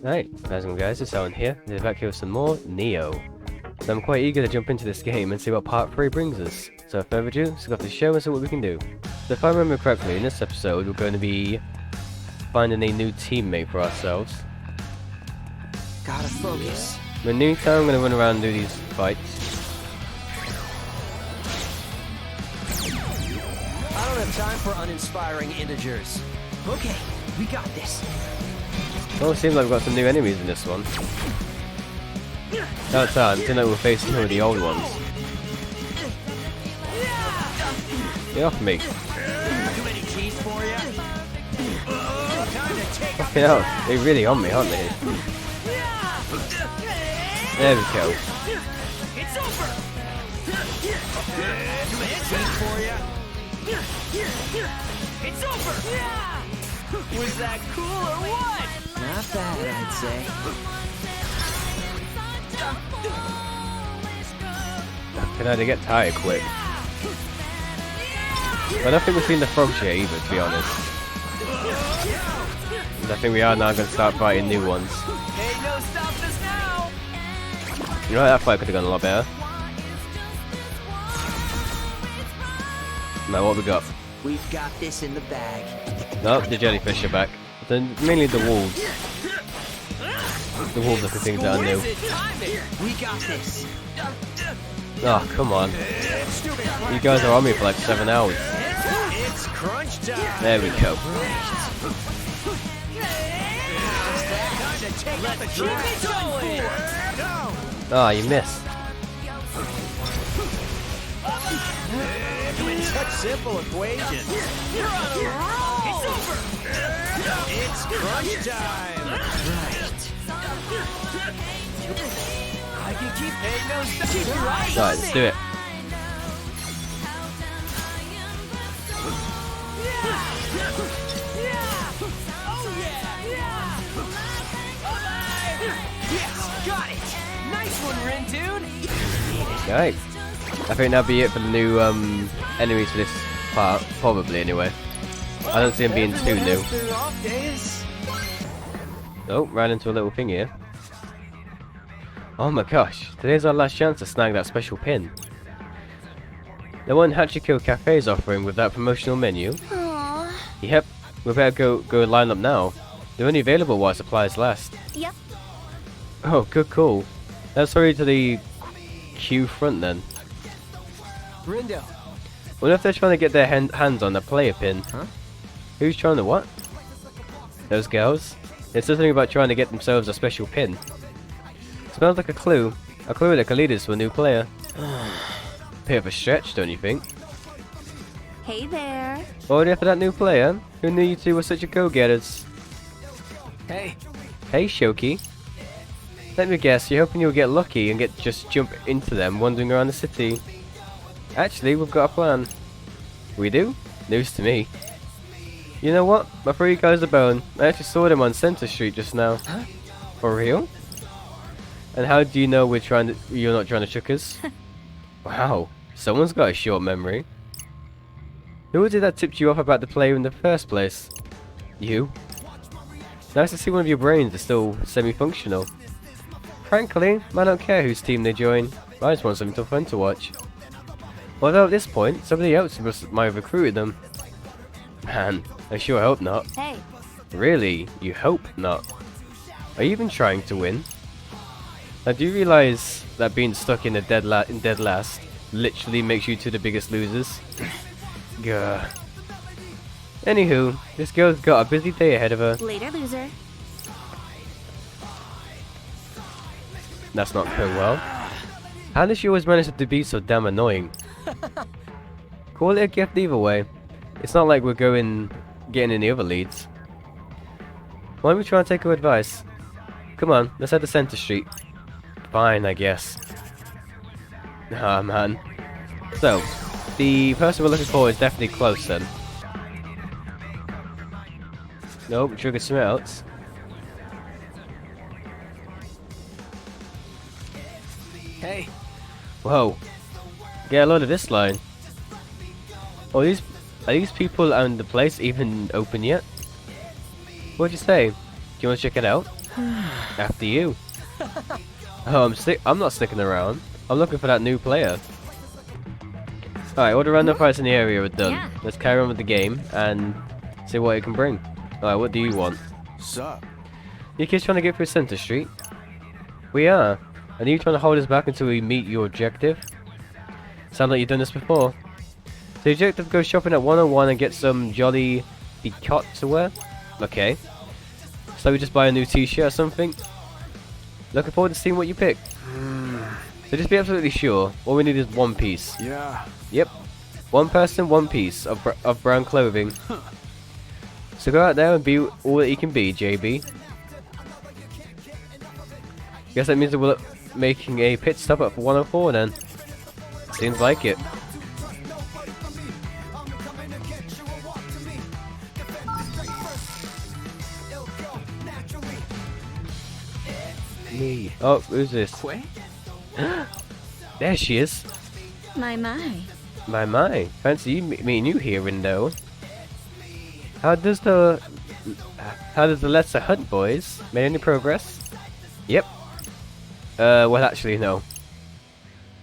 Right, how's it going guys, it's Owen here, and back here with some more Neo. So I'm quite eager to jump into this game and see what part 3 brings us. So without further ado, let's go off the show and see what we can do. So if I remember correctly, in this episode we're going to be finding a new teammate for ourselves. Gotta focus. In the meantime, I'm going to run around and do these fights. I don't have time for uninspiring integers. Okay, we got this. Well, it seems like we've got some new enemies in this one. That time, didn't know we were facing some of the old ones. Get off me. Fucking hell, they're really on me, aren't they? There we go. It's over. It's over. Was that cool or what? Not bad, I'd say. Can I get tired quick? I don't think we've seen the frogs yet either, to be honest. And I think we are now going to start fighting new ones. Hey, no stop this now. You know, that fight could have gone a lot better. Now what we got? We've got this in the bag. Nope, the jellyfish are back. Then mainly the wolves. The wolves are the things that are new. We got this. Oh, come on. You guys are on me for like 7 hours. It's crunch time. There we go. Let's keep it going. Ah, you missed. Such simple equations. You're on a roll. It's over. It's crunch time. Right. I can keep. Hey, no stop. Keep your eyes on Alright, let's do it. Yes, got it. Nice one, Rin dude. Right. I think that'll be it for the new enemies for this part, probably anyway. I don't see them being too new. Oh, ran into a little thing here. Oh my gosh, today's our last chance to snag that special pin. The one Hachiko Cafe is offering with that promotional menu. Aww. Yep, we better go line up now. They're only available while supplies last. Yep. Oh, good call. Let's hurry to the queue front then. Rindo. Wonder if they're trying to get their hands on the player pin. Huh? Who's trying to what? Those girls? It's something about trying to get themselves a special pin. Smells like a clue that can lead us to a new player. Bit of a stretch, don't you think? Hey there. Already after that new player? Who knew you two were such a go-getters? Hey. Hey, Shoki. Let me guess, you're hoping you'll get lucky and just jump into them wandering around the city. Actually, we've got a plan. We do? News to me. You know what? I throw you guys a bone. I actually saw them on Center Street just now. Huh? For real? And how do you know you're not trying to trick us? Wow, someone's got a short memory. Who was it that tipped you off about the player in the first place? You? Nice to see one of your brains is still semi-functional. Frankly, I don't care whose team they join. I just want something fun to watch. Although at this point, somebody else might have recruited them. Man, I sure hope not. Hey. Really? You hope not? Are you even trying to win? Now, do you realise that being stuck in dead last literally makes you two the biggest losers? Gah. Anywho, this girl's got a busy day ahead of her. Later, loser. That's not going well. How does she always manage to be so damn annoying? Call it a gift either way. It's not like we're getting any other leads. Why don't we try and take her advice? Come on, let's head to Center Street. Fine, I guess. Ah, man. So, the person we're looking for is definitely close then. Nope, triggered something else. Hey. Whoa. Get a load of this line. Oh, are these people and the place even open yet? What'd you say? Do you want to check it out? After you. Oh, I'm not sticking around. I'm looking for that new player. Alright, all the random fights in the area are done. Yeah. Let's carry on with the game and see what it can bring. Alright, what do you want? Sup? You kids trying to get through Center Street? We are. And you trying to hold us back until we meet your objective? Sound like you've done this before. So the objective, go shopping at 101 and get some jolly bicotte to wear? Okay. So we just buy a new t-shirt or something? Looking forward to seeing what you pick. So just be absolutely sure. All we need is one piece. Yeah. Yep. One person, one piece of brown clothing. So go out there and be all that you can be, JB. Guess that means that we're making a pit stop at 104 then. Seems like it. Me. Oh, who's this? There she is. My. My. Fancy you meeting you here, Rindo. How does the Let's Hunt, boys? Made any progress? Yep. Well, actually, no.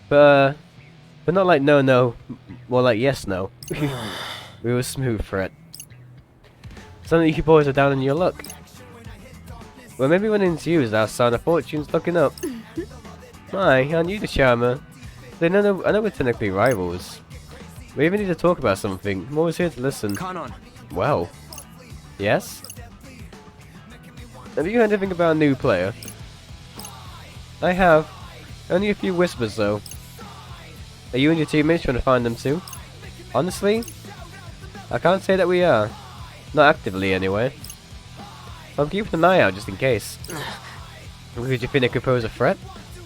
But not like no. More like yes, no. We were smooth for it. Some of you boys are down on your luck. Well, maybe running into you is our sign of fortune's looking up. My, aren't you the charmer? I know we're technically rivals. We even need to talk about something. I'm always here to listen. Kanon. Well. Yes? Have you heard anything about a new player? I have. Only a few whispers though. Are you and your teammates trying to find them too? Honestly? I can't say that we are. Not actively anyway. I'm keeping an eye out just in case. Would you think they could pose a threat?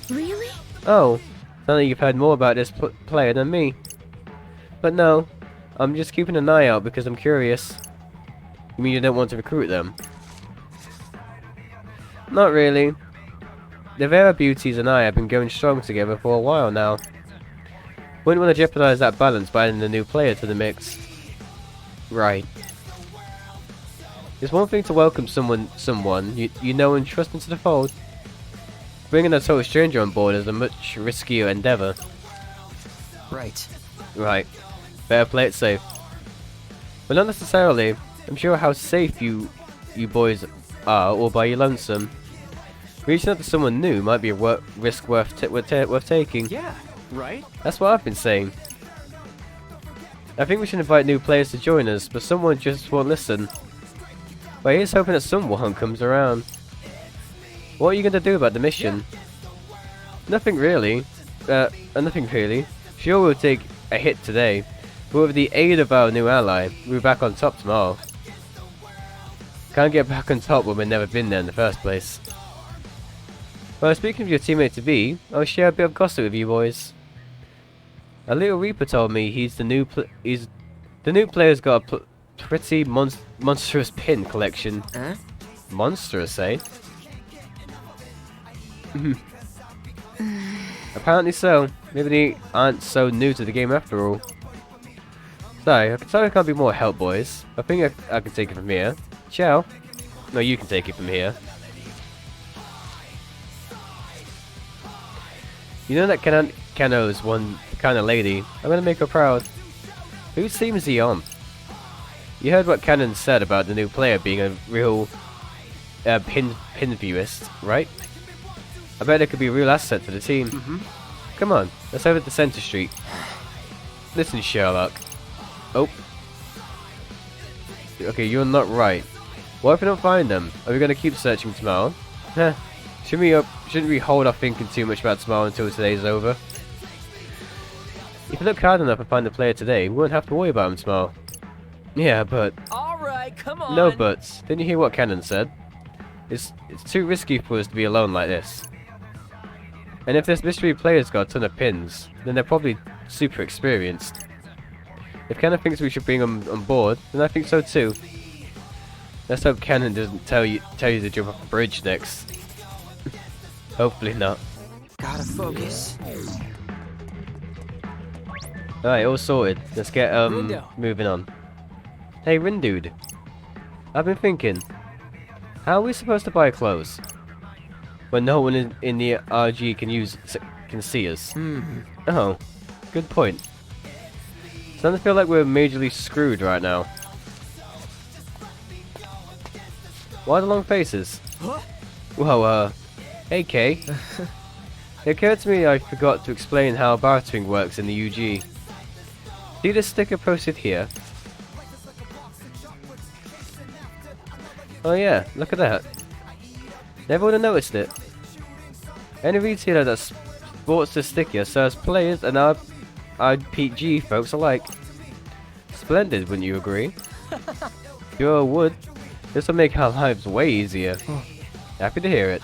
Really? Oh, sounds like you've heard more about this player than me. But no, I'm just keeping an eye out because I'm curious. You mean you don't want to recruit them? Not really. The Vera Beauties and I have been going strong together for a while now. Wouldn't want to jeopardize that balance by adding a new player to the mix. Right. It's one thing to welcome someone you know and trust into the fold. Bringing a total stranger on board is a much riskier endeavour. Right. Right. Better play it safe. But not necessarily. I'm sure how safe you boys are all by your lonesome. Reaching out to someone new might be a risk worth taking. Yeah. Right. That's what I've been saying. I think we should invite new players to join us, but someone just won't listen. But here's hoping that someone comes around. What are you going to do about the mission? Nothing really. Nothing really. Sure, we'll take a hit today, but with the aid of our new ally, we'll be back on top tomorrow. Can't get back on top when we've never been there in the first place. Well, speaking of your teammate-to-be, I'll share a bit of gossip with you boys. A little Reaper told me the new player's got a pretty monstrous pin collection. Huh? Monstrous, eh? Apparently so. Maybe they aren't so new to the game after all. Sorry, I can't be more help, boys. I think I can take it from here. Ciao. No, you can take it from here. You know that Kano's one kind of lady. I'm gonna make her proud. Whose team is he on? You heard what Cannon said about the new player being a real pin viewist, right? I bet it could be a real asset to the team. Come on, let's over to Center Street. Listen, Sherlock. Oh. Okay, you're not right. What if we don't find them? Are we gonna keep searching tomorrow? Heh. Shouldn't we hold off thinking too much about tomorrow until today's over? If we look hard enough and find the player today, we won't have to worry about him tomorrow. Yeah, but... Alright, come on. No buts. Didn't you hear what Cannon said? It's too risky for us to be alone like this. And if this mystery player's got a ton of pins, then they're probably super experienced. If Cannon thinks we should bring them on board, then I think so too. Let's hope Cannon doesn't tell you to jump off a bridge next. Hopefully not. Gotta focus. Alright, all sorted. Let's get moving on. Hey Rindude. I've been thinking, how are we supposed to buy clothes? when no one in the RG can see us. Oh, good point. Starting to feel like we're majorly screwed right now. Why the long faces? Whoa, hey Kay. It occurred to me I forgot to explain how bartering works in the UG. See this sticker posted here? Oh yeah, look at that. Never would have noticed it. Any retailer that sports this sticker serves players and RPG folks alike. Splendid, wouldn't you agree? Sure would. This will make our lives way easier. Happy to hear it.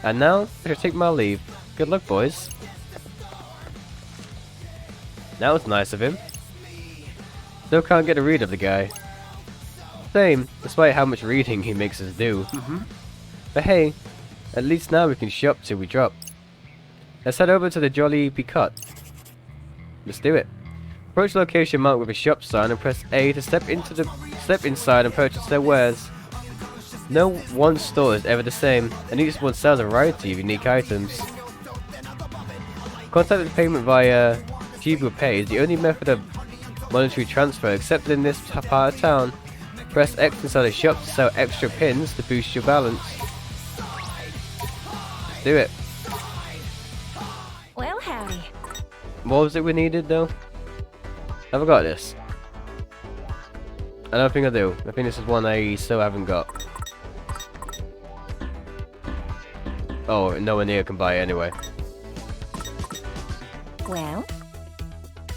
And now, I shall take my leave. Good luck, boys. That was nice of him. Still can't get a read of the guy. Same, despite how much reading he makes us do. But hey, at least now we can shop till we drop. Let's head over to the Jolly Picot. Let's do it. Approach the location marked with a shop sign and press A to step inside and purchase their wares. No one store is ever the same, and each one sells a variety of unique items. Contactless payment via Shibuya Pay is the only method of monetary transfer accepted in this part of town. Press X inside the shop to sell extra pins to boost your balance. Let's do it. Well, howdy. What was it we needed though? Have I got this? I don't think I do. I think this is one I still haven't got. Oh, no one here can buy it anyway. Well,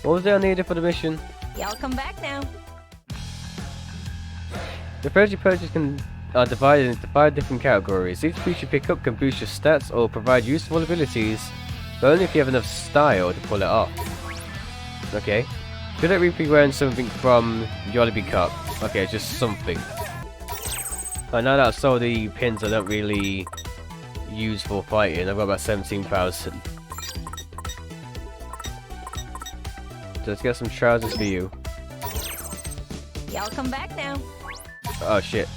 What was it I needed for the mission? y'all come back now. The furs you purchase are divided into 5 different categories. Each piece you pick up can boost your stats or provide useful abilities, but only if you have enough style to pull it off. Okay. Should I be wearing something from Jollibee Cup? Okay, just something. Now that I've sold the pins I don't really use for fighting, I've got about 17,000. So let's get some trousers for you. Y'all come back now. Oh shit.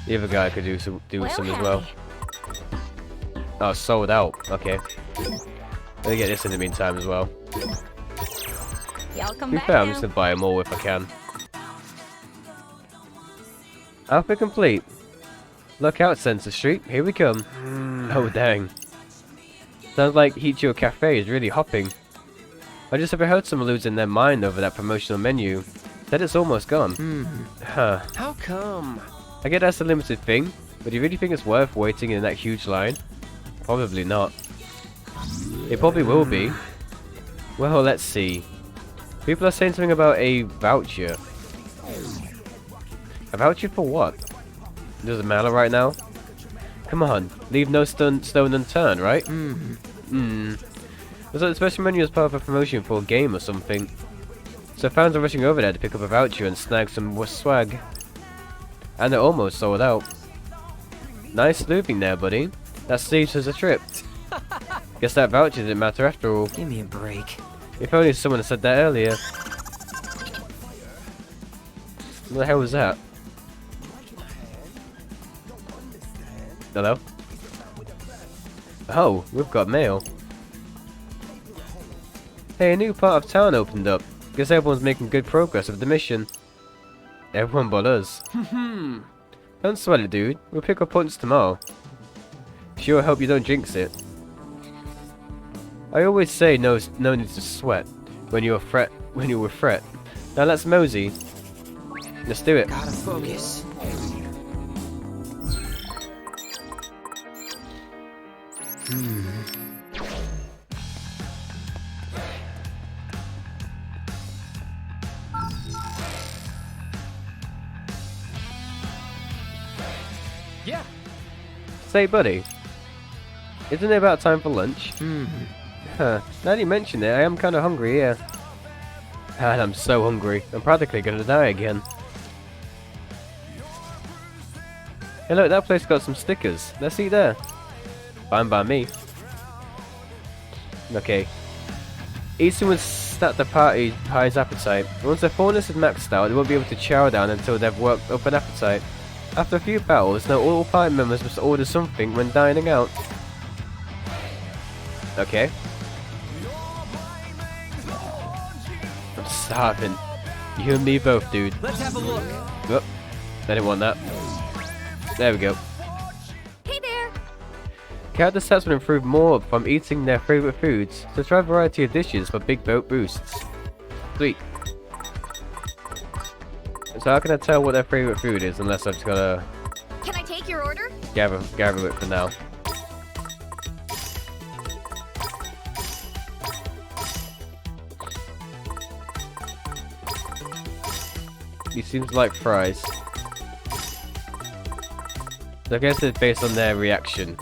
The other guy could do some as well. howdy. Oh, sold out. Okay. Let me get this in the meantime as well. Y'all come To be back fair, I'm now. just gonna buy them all if I can. Outfit complete. Look out, Sensor Street. Here we come. Oh, dang. Sounds like Hicho Cafe is really hopping. I just overheard someone losing their mind over that promotional menu. Said it's almost gone. Huh. How come? I get that's a limited thing, but do you really think it's worth waiting in that huge line? Probably not. It probably will be. Well, let's see. People are saying something about a voucher. A voucher for what? Doesn't matter right now. Come on, leave no stone unturned, right? Looks like the special menu is part of a promotion for a game or something. So fans are rushing over there to pick up a voucher and snag some swag. And they're almost sold out. Nice sleuthing there, buddy. That saves us a trip. Guess that voucher didn't matter after all. Give me a break. If only someone had said that earlier. What the hell was that? Hello? Oh, we've got mail. Hey, a new part of town opened up. Guess everyone's making good progress with the mission. Everyone but us. Don't sweat it, dude. We'll pick up points tomorrow. Sure hope you don't jinx it. I always say no need to sweat when you're with fret. Now let's mosey. Let's do it. Gotta focus. Yeah. Say, buddy, isn't it about time for lunch? Huh. Now that you mention it, I am kind of hungry, yeah. And I'm so hungry. I'm practically gonna die again. Hey look, that place got some stickers. Let's eat there. Fine by me. Okay. Eating would start the party's appetite. Once their fullness is maxed out, they won't be able to chow down until they've worked up an appetite. After a few battles, now all party members must order something when dining out. Okay. I'm starving. You and me both, dude. Let's have a look. Oh, I didn't want that. There we go. Hey there. Character stats will improve more from eating their favorite foods, so try a variety of dishes for big boat boosts. Sweet. So how can I tell what their favorite food is unless I've just gotta Can I take your order? gather it for now? He seems to like fries. So I guess it's based on their reaction.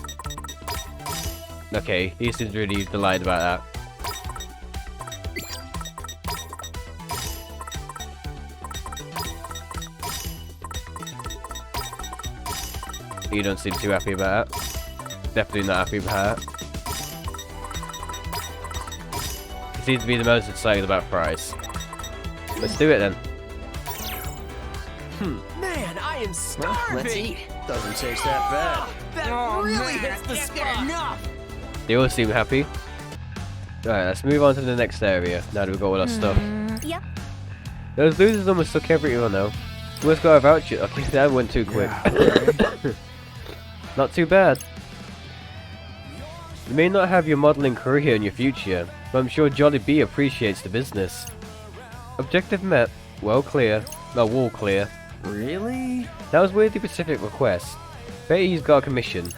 Okay, he seems really delighted about that. You don't seem too happy about that. Definitely not happy about that. He seems to be the most excited about fries. Let's do it then. Man, I am starving. Let's eat. Doesn't taste that bad. That really hits the spot. Enough. They all seem happy. Alright, let's move on to the next area now that we've got all our stuff. Yep. Those losers almost took everyone though. Let's go without you. Okay, that went too quick. Not too bad. You may not have your modelling career in your future, but I'm sure Jolly B appreciates the business. Objective met. Well clear. No, wall clear. Really? That was weirdly specific request. Bet he's got a commission.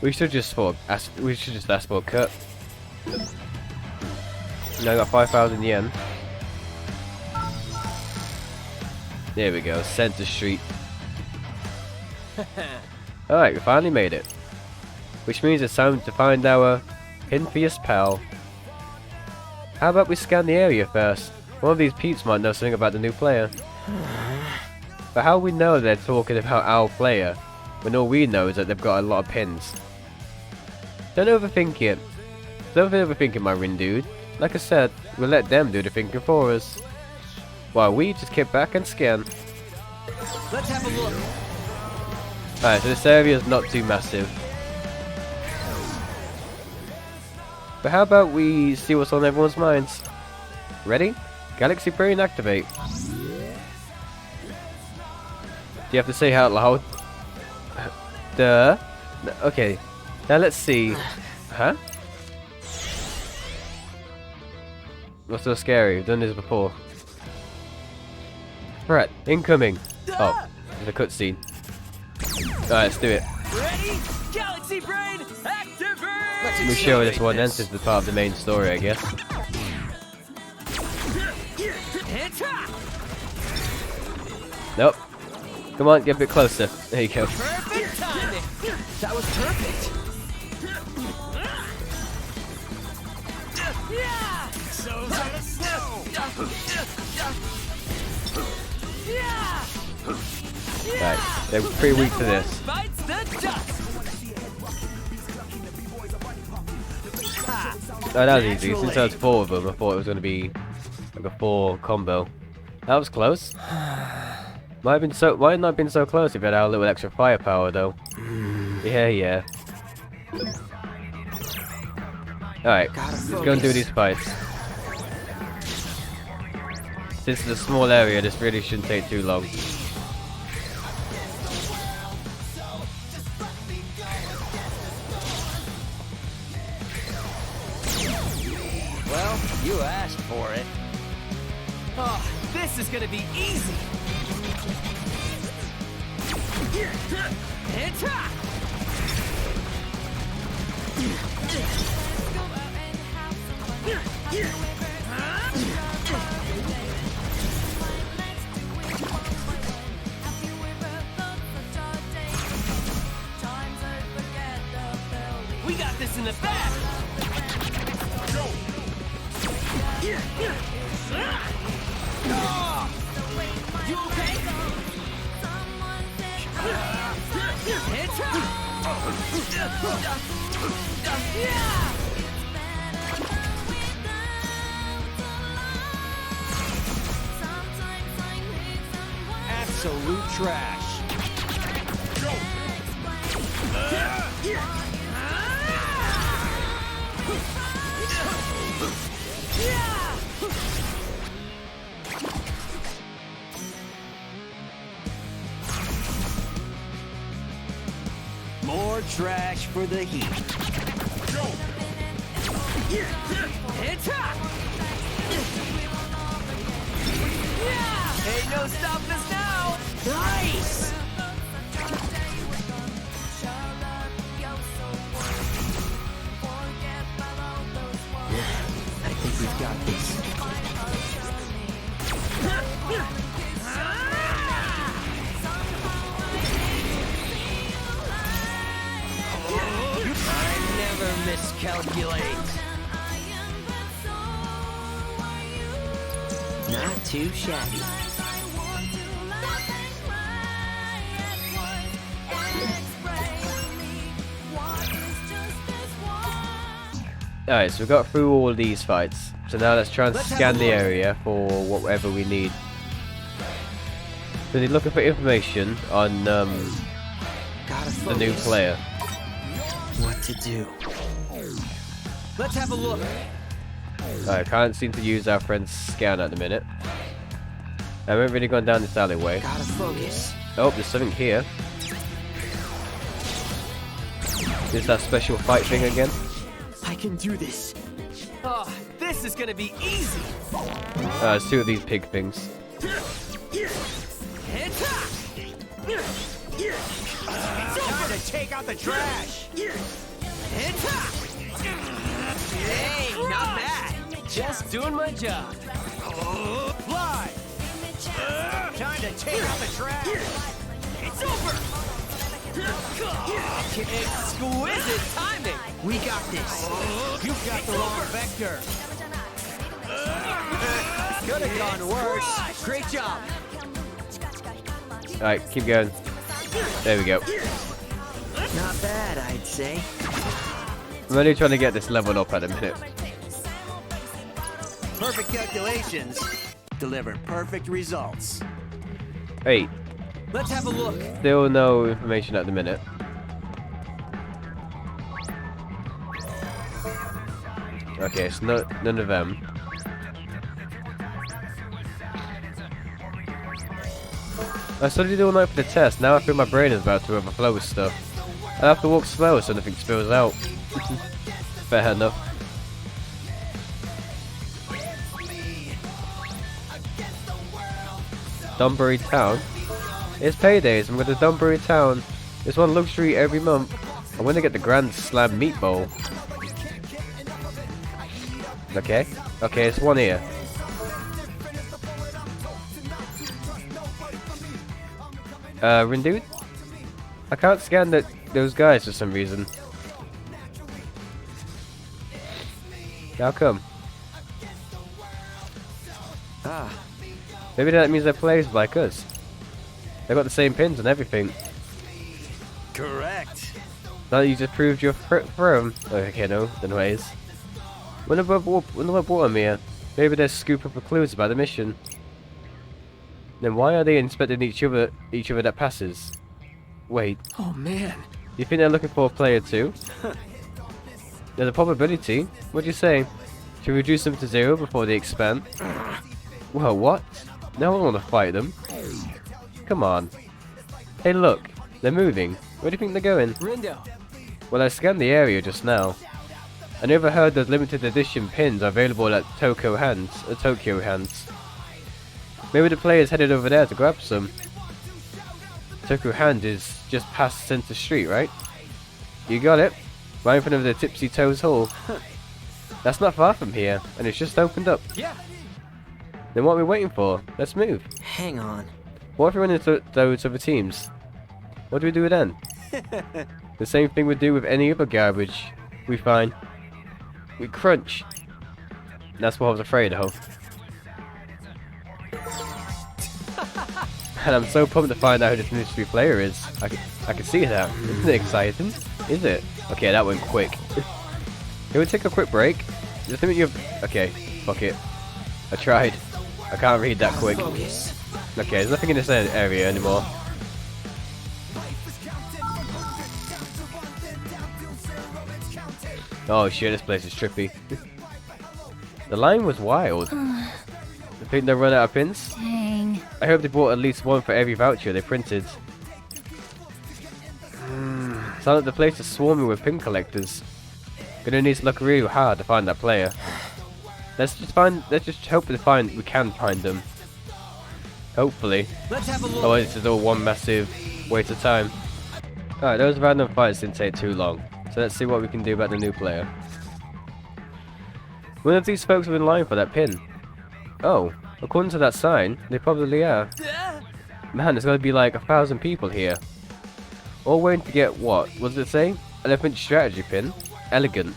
we should just ask for a cut. Now I got 5,000 yen. There we go, Center Street. Alright, we finally made it. Which means it's time to find our Pinfius pal. How about we scan the area first? One of these peeps might know something about the new player. But how we know they're talking about our player, when all we know is that they've got a lot of pins? Don't overthink it. Don't overthink it, my Rin dude. Like I said, we'll let them do the thinking for us. While we just kick back and scan. Let's have a look. Alright, so this area is not too massive. But how about we see what's on everyone's minds? Ready? Galaxy Brain activate. Do you have to say out loud? Duh. Okay. Now let's see. Huh? What's so scary? We've done this before. Threat incoming. Oh, there's a cutscene. Alright, let's do it. Ready? Galaxy Brain, activate! We're sure this one enters the part of the main story, I guess. Nope. Come on, get a bit closer. There you go. Perfect timing. That was perfect. Yeah. So Right, they're pretty weak to this. Bites the dust. Oh, that was easy. Since I was 4 of them, I thought it was going to be like a 4 combo. That was close. Might not have been so close if you had our little extra firepower, though. Yeah. Alright, let's go and do these fights. Since it's a small area, this really shouldn't take too long. Well, you asked for it. Oh, this is gonna be easy. We got this in the back. You okay? Absolute trash. More trash for the heat. It's hot! Ain't no stopping us now! Nice! I think we've got this. I never miscalculate. Not too shabby. Alright, so we got through all these fights. So now let's try and scan the area for whatever we need. So we're looking for information on the new player. What to do? Let's have a look. I can't seem to use our friend's scan at the minute. I haven't really gone down this alleyway. Gotta focus. Oh, there's something here. Is that special fight thing again? I can do this. Oh, this is gonna be easy. Let's see what these pig things. Time to take out the trash. Hey, not bad. Just doing my job. Fly. Time to take out the trash. It's over. Exquisite timing. We got this. You've got the wrong vector. Could have gone worse. Great job. Alright, keep going. There we go. Not bad, I'd say. I'm only trying to get this leveled up at a minute. Perfect calculations deliver perfect results. Hey, Let's have a look. still no information at the minute. Okay, it's none of them. I studied all night for the test. Now I feel my brain is about to overflow with stuff. I have to walk slower so nothing spills out. Fair enough. Dunbury Town. It's paydays. I'm going to Dunbury Town. It's one luxury every month. I'm going to get the Grand Slam meatball. Okay. Okay, it's one here. Rindude? I can't scan those guys for some reason. How come? Maybe that means they're players like us. They've got the same pins and everything. Correct. Now that you just proved you're firm. Okay, no, then ways. When I brought them here, maybe they're scooping for clues about the mission. Then why are they inspecting each other that passes? Wait, Oh man. you think they're looking for a player too? There's a probability. What do you say? To reduce them to 0 before they expand? Well, what? No one want to fight them. Come on. Hey, look, they're moving. Where do you think they're going? Rindo. Well, I scanned the area just now. I never heard those limited edition pins are available at Tokyo Hands. Maybe the player's headed over there to grab some. Tokyo Hand is just past Center Street, right? You got it. Right in front of the Tipsy Toes Hall. That's not far from here, and it's just opened up. Yeah. Then what are we waiting for? Let's move. Hang on. What if we run into those other teams? What do we do then? The same thing we do with any other garbage we find. We crunch. That's what I was afraid of. And I'm so pumped to find out who this mystery player is. I can see that. Isn't it exciting? Is it? Okay, that went quick. Can we take a quick break? Just think you've... Okay, fuck it. I tried. I can't read that quick. Focus. Okay, there's nothing in this area anymore. Oh shit, this place is trippy. The line was wild. I think they run out of pins. Dang. I hope they bought at least one for every voucher they printed. Sounds like the place is swarming with pin collectors. Gonna need to look really hard to find that player. Let's just hope we can find them. Hopefully. Let's have a look. Otherwise this is all one massive waste of time. Alright, those random fights didn't take too long. So let's see what we can do about the new player. One of these folks are in line for that pin. Oh, according to that sign, they probably are. Man, there's gotta be like 1,000 people here. All waiting to get what? What does it say? Elephant strategy pin? Elegant.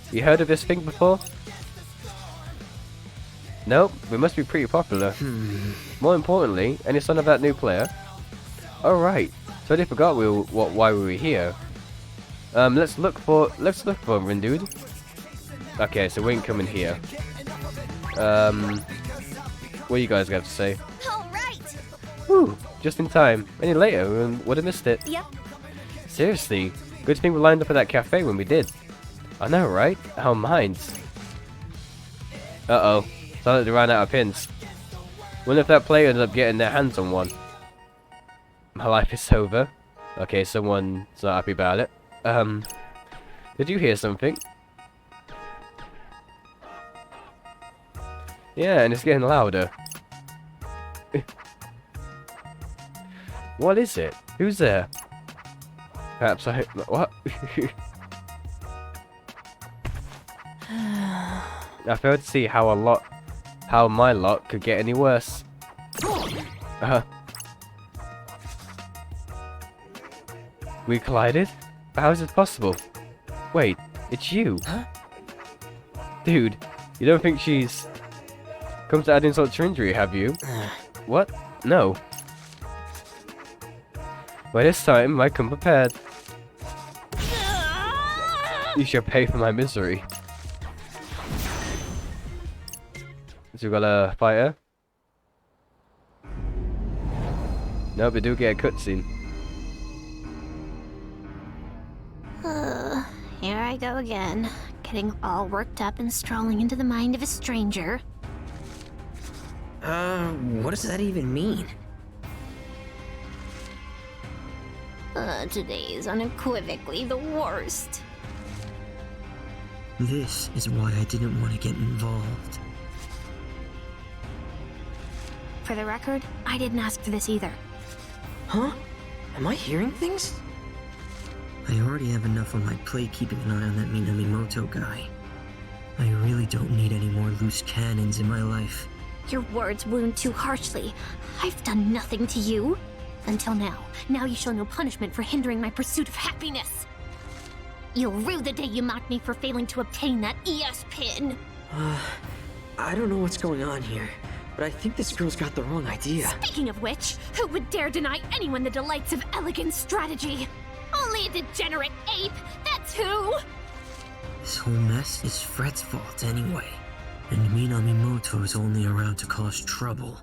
You heard of this thing before? Nope, we must be pretty popular. More importantly, any sign of that new player? Alright, so they forgot why we were here. Let's look for him, dude. Okay, so we ain't coming here. What do you guys got to say? All right. Whew, just in time. Any later, we would have missed it. Yep. Seriously, good thing we lined up at that cafe when we did. I know, right? Our minds. Uh-oh. Sounds like they ran out of pins. Wonder if that player ended up getting their hands on one. My life is over. Okay, someone's not happy about it. Did you hear something? Yeah, and it's getting louder. What is it? Who's there? Perhaps I... What? I failed to see how my lot could get any worse. We collided? How is it possible? Wait, it's you. Huh? Dude, you don't think she's come to add insult to injury, have you? What? No. By this time, I come prepared. You shall pay for my misery. So we got a fighter. Nope, we do get a cutscene. Here I go again, getting all worked up and strolling into the mind of a stranger. What does that even mean? Today is unequivocally the worst. This is why I didn't want to get involved. For the record, I didn't ask for this either. Huh? Am I hearing things? I already have enough on my plate keeping an eye on that Minamimoto guy. I really don't need any more loose cannons in my life. Your words wound too harshly. I've done nothing to you. Until now. Now you show no punishment for hindering my pursuit of happiness. You'll rue the day you mocked me for failing to obtain that ES pin. I don't know what's going on here, but I think this girl's got the wrong idea. Speaking of which, who would dare deny anyone the delights of elegant strategy? Only a degenerate ape, that's who! This whole mess is Fred's fault anyway. And Minamimoto is only around to cause trouble.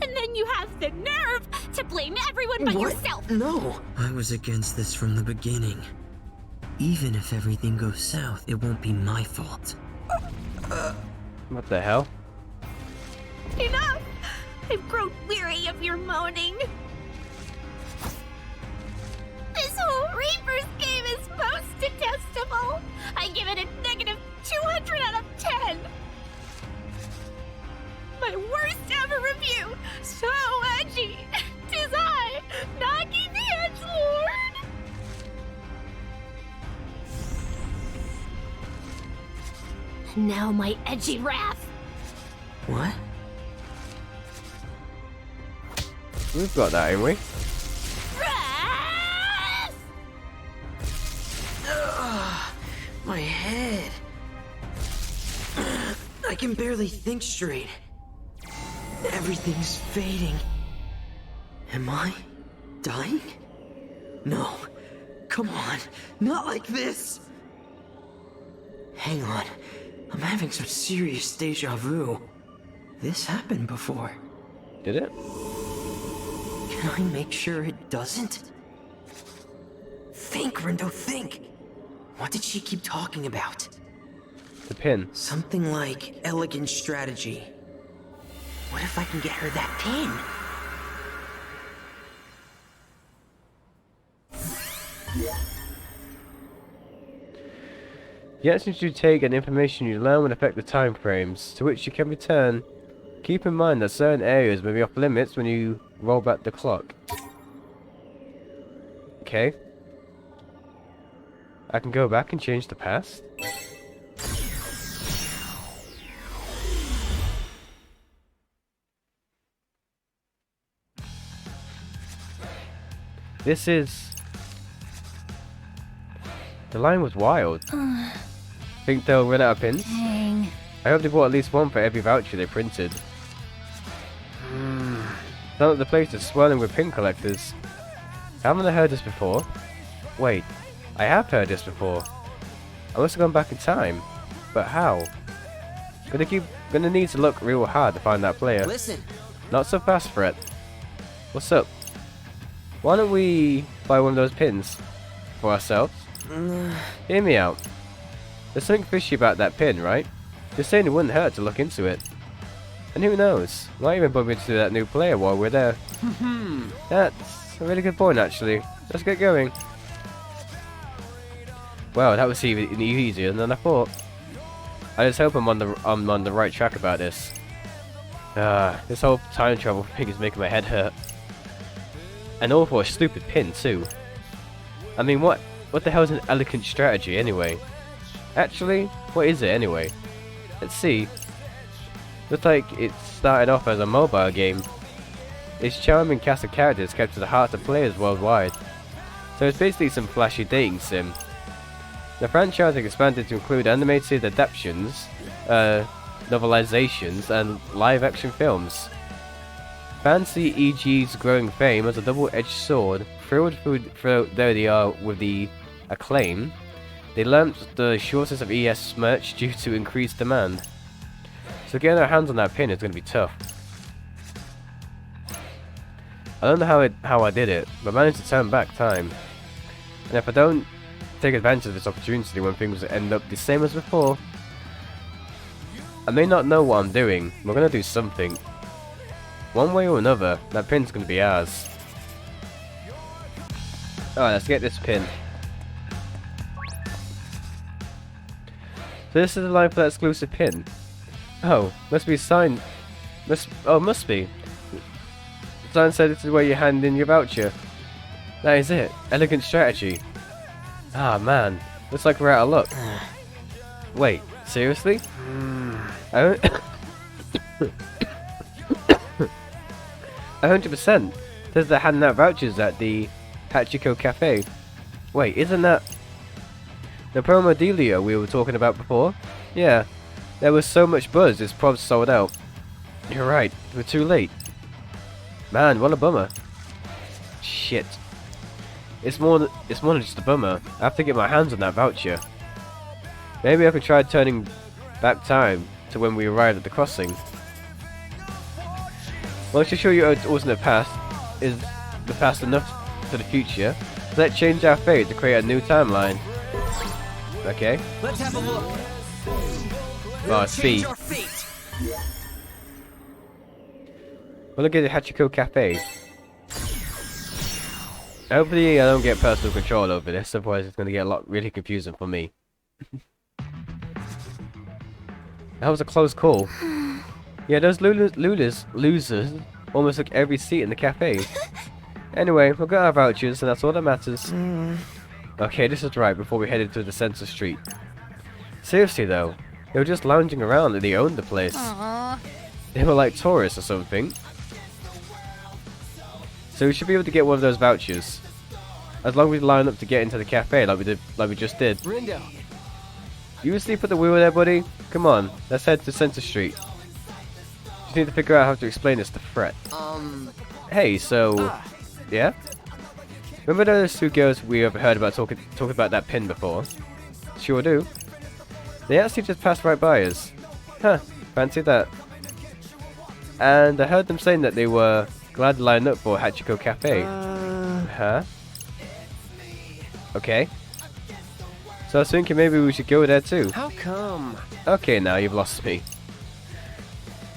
And then you have the nerve to blame everyone but What? yourself! No! I was against this from the beginning. Even if everything goes south, it won't be my fault. What the hell? Enough! I've grown weary of your moaning. This whole Reaper's game is most detestable. I give it a negative 200 out of 10. My worst ever review. So edgy. 'Tis I, Nagi the Edgelord. And now my edgy wrath. What? We've got that, ain't we? Wrath! My head. I can barely think straight. Everything's fading. Am I dying? No. Come on. Not like this. Hang on. I'm having some serious deja vu. This happened before. Did it? Can I make sure it doesn't? Think, Rindo, think. What did she keep talking about? The pin. Something like elegant strategy. What if I can get her that pin? The actions you take and information you learn will affect the time frames to which you can return. Keep in mind that certain areas may be off limits when you roll back the clock. Okay. I can go back and change the past? This is... The line was wild. Think they'll run out of pins? Dang. I hope they bought at least one for every voucher they printed. Sounds like the place is swirling with pin collectors. Haven't I heard this before? Wait, I have heard this before. I must have gone back in time. But how? Gonna need to look real hard to find that player. Listen. Not so fast, Fred. What's up? Why don't we buy one of those pins for ourselves? Hear me out. There's something fishy about that pin, right? Just saying it wouldn't hurt to look into it. And who knows? Might even bump into that new player while we're there. That's a really good point, actually. Let's get going. Wow, that was even easier than I thought. I just hope I'm on the right track about this. This whole time travel thing is making my head hurt. And all for a stupid pin too. I mean, what the hell is an elegant strategy anyway? Actually, what is it anyway? Let's see. Looks like it started off as a mobile game. Its charming cast of characters captures the hearts of players worldwide. So it's basically some flashy dating sim. The franchise has expanded to include animated adaptations, novelizations, and live-action films. Fans see EG's growing fame as a double-edged sword. Thrilled though they are with the acclaim, they lamped the shortage of ES merch due to increased demand. So getting our hands on that pin is going to be tough. I don't know how I did it, but I managed to turn back time. And if I don't take advantage of this opportunity when things end up the same as before, I may not know what I'm doing. We're going to do something. One way or another, that pin's going to be ours. Alright, let's get this pin. So this is the line for that exclusive pin. Oh, must be signed. Must be. The sign said this is where you hand in your voucher. That is it. Elegant strategy. Ah man, looks like we're out of luck. Wait, seriously? I don't 100% says they're handing out vouchers at the Hachiko Cafe. Wait, isn't that the promo dealio we were talking about before? Yeah, there was so much buzz, it's probably sold out. You're right, we're too late. Man, what a bummer. Shit. It's more than just a bummer. I have to get my hands on that voucher. Maybe I could try turning back time to when we arrived at the crossing. Once you show your alternate past, is the past enough to the future? Let's change our fate to create a new timeline. Okay. Let's have a look. Oh, speed. We'll look at the Hachiko Cafe. Hopefully I don't get personal control over this, otherwise it's going to get really confusing for me. That was a close call. Yeah, those losers almost took every seat in the cafe. Anyway, we've got our vouchers and that's all that matters. Okay, this is right before we headed to the center street. Seriously though, they were just lounging around and they owned the place. Aww. They were like tourists or something. So we should be able to get one of those vouchers. As long as we line up to get into the cafe like we just did. Rindo. You asleep at the wheel there, buddy? Come on, let's head to Center Street. Just need to figure out how to explain this to Fred. Hey, so... Yeah? Remember those two girls we have heard about talking about that pin before? Sure do. They actually just passed right by us. Huh, fancy that. And I heard them saying that they were glad to line up for Hachiko Cafe. Huh? Okay. So I was thinking maybe we should go there too. How come? Okay, now you've lost me.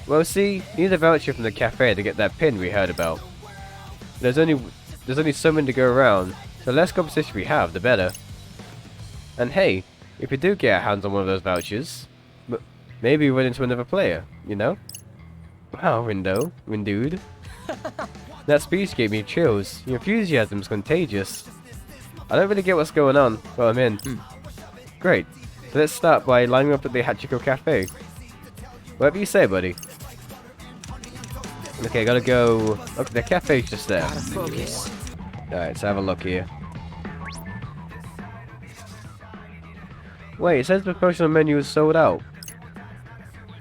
Well, see, you need a voucher from the cafe to get that pin we heard about. There's only so many to go around, so The less competition we have, the better. And hey, if we do get our hands on one of those vouchers, maybe we run into another player, you know? Wow, Rindude. That speech gave me chills. Your enthusiasm's contagious. I don't really get what's going on, but I'm in. Great. So let's start by lining up at the Hachiko Cafe. Whatever you say, buddy. Okay, gotta go. Okay, the cafe's just there. Gotta focus. Alright, let's have a look here. Wait, it says the promotional menu is sold out.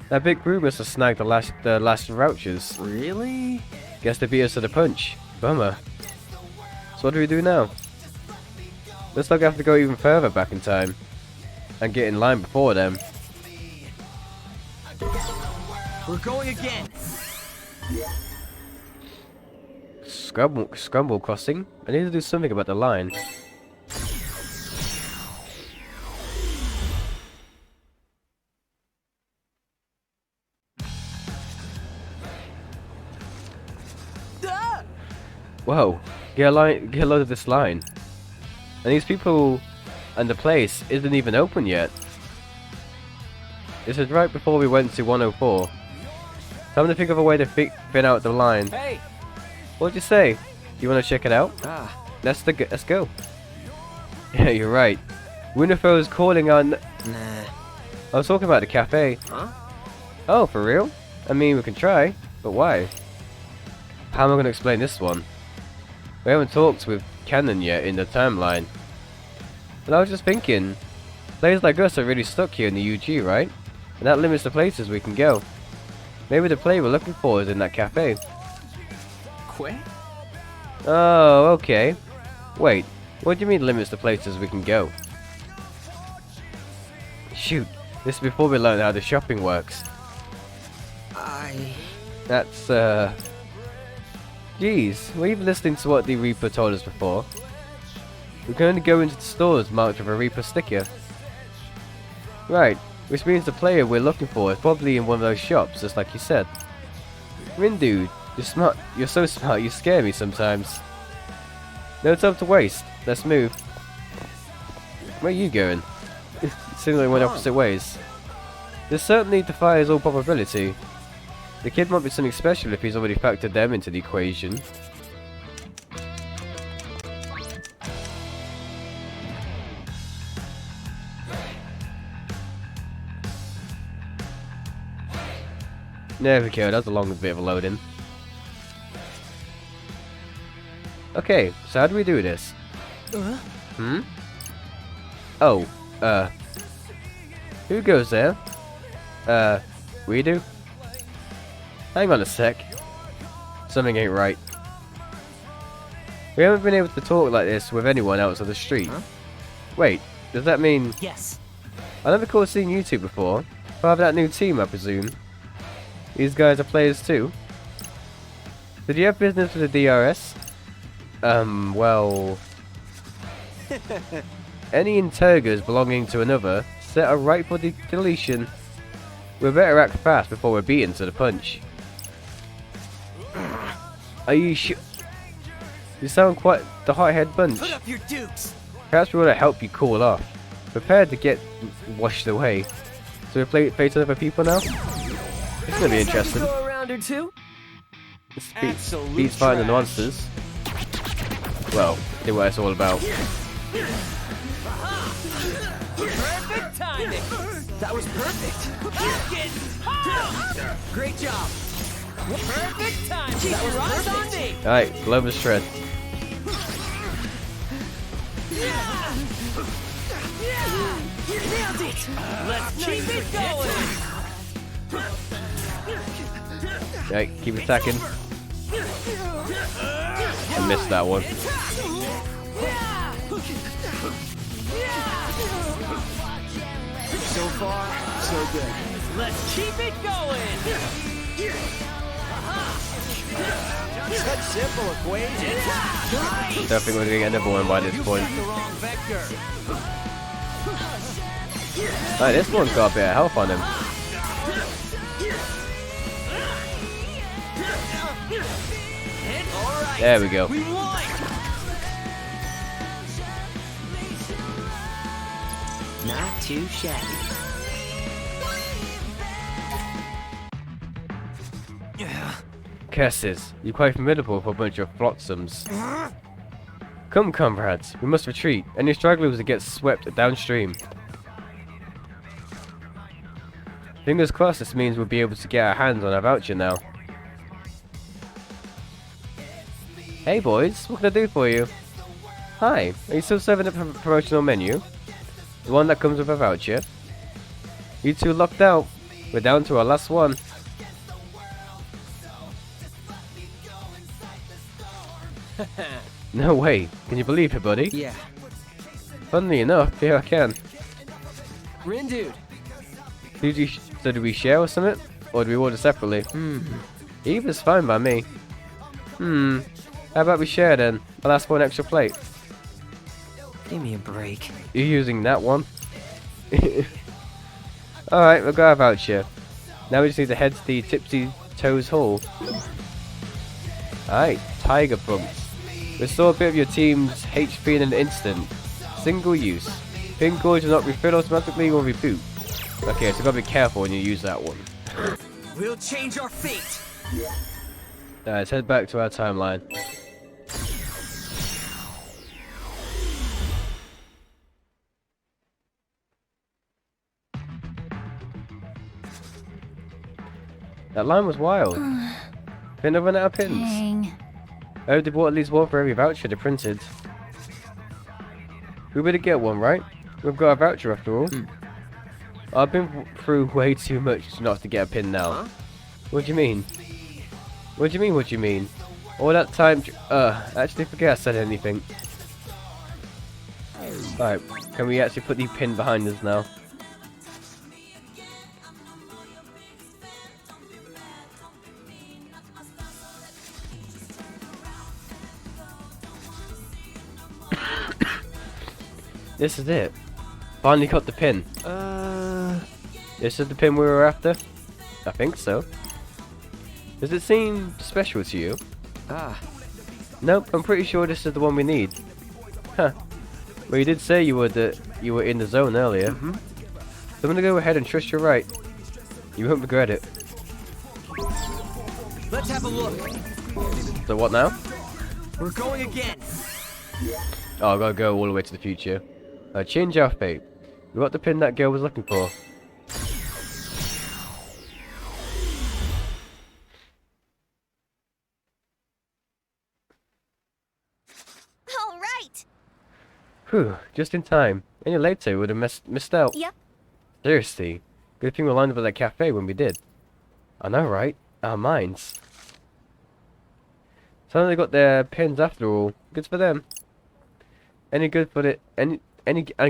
That big group must have snagged the last vouchers. Really? Guess they beat us to the punch. Bummer. So what do we do now? Looks like I have to go even further back in time. And get in line before them. We're going again. Scramble crossing? I need to do something about the line. Whoa, get a load of this line. And these people and the place isn't even open yet. This is right before we went to 104. Time to think of a way to fit out the line. Hey! What'd you say? You want to check it out? Let's go. Yeah, you're right. Winterfell is calling on... Nah. I was talking about the cafe. Huh? Oh, for real? I mean, we can try, but why? How am I going to explain this one? We haven't talked with Canon yet in the timeline. But I was just thinking, players like us are really stuck here in the UG, right? And that limits the places we can go. Maybe the player we're looking for is in that cafe. Quit? Oh, okay. Wait, what do you mean limits the places we can go? Shoot, this is before we learn how the shopping works. That's, Geez, we're even listening to what the Reaper told us before. We can only go into the stores marked with a Reaper sticker. Right, which means the player we're looking for is probably in one of those shops, just like you said. Rindude, you're smart. You're so smart, you scare me sometimes. No time to waste, let's move. Where are you going? Signaling went opposite ways. This certainly defies all probability. The kid might be something special if he's already factored them into the equation. There we go, that's a long bit of a load in. Okay, so how do we do this? Oh, who goes there? We do? Hang on a sec. Something ain't right. We haven't been able to talk like this with anyone else on the street. Huh? Wait, does that mean... Yes. I never recall seeing you two before. Part of that new team, I presume. These guys are players too. Did you have business with the DRS? Well... Any interrogers belonging to another set a rightful deletion. We better act fast before we're beaten to the punch. Are you sure? You sound quite the hot-head bunch. Put up your dukes. Perhaps we want to help you cool off. Prepared to get washed away. So we face other people now? It's gonna be interesting. Go around or two? This beats fighting the monsters. Well, see what it's all about. Perfect timing. That was perfect. Great job. Perfect time. That was right on me. Alright, Glover's shred. Nailed it. Let's keep it going. Alright, keep attacking. I missed that one. So far, so good. Let's keep it going. Such simple equation. Definitely going to get another one by this point. Alright, this one's got a bit of health on him. There we go. Not too shabby. Curses, you're quite formidable for a bunch of flotsams. Come, comrades, we must retreat. Any stragglers will get swept downstream. Fingers crossed this means we'll be able to get our hands on our voucher now. Hey boys, what can I do for you? Hi, are you still serving the promotional menu? The one that comes with a voucher? You two locked out. We're down to our last one. No way. Can you believe it, buddy? Yeah. Funnily enough, here I can. Rin dude. So do we share or something? Or do we order separately? Either's fine by me. How about we share then? I'll ask for an extra plate. Give me a break. You're using that one? Alright, we'll got our voucher. Now we just need to head to the Tipsy Toes Hall. Alright, Tiger Pumps. Restore a bit of your team's HP in an instant. Single use. Pin coins will not refill automatically or reboot. Okay, so gotta be careful when you use that one. We'll change our fate. Alright, let's head back to our timeline. That line was wild. Couldn't have run out of pins. Dang. I hope they bought at least one for every voucher they printed. We better get one, right? We've got a voucher after all. I've been through way too much not to get a pin now. Huh? What do you mean? What do you mean, what do you mean? All that time actually forget I said anything. Alright, can we actually put the pin behind us now? This is it. Finally got the pin. This is the pin we were after? I think so. Does it seem special to you? Nope, I'm pretty sure this is the one we need. Huh. Well, you did say you were in the zone earlier. So I'm gonna go ahead and trust you're right. You won't regret it. Let's have a look. So what now? We're going again. Oh, I gotta go all the way to the future. Change our fate. We got the pin that girl was looking for. All right. Whew, just in time. Any later we would have missed out. Yep. Seriously. Good thing we lined up at that cafe when we did. I know, right? Our minds. So they got their pins after all. Good for them. Any good for it? And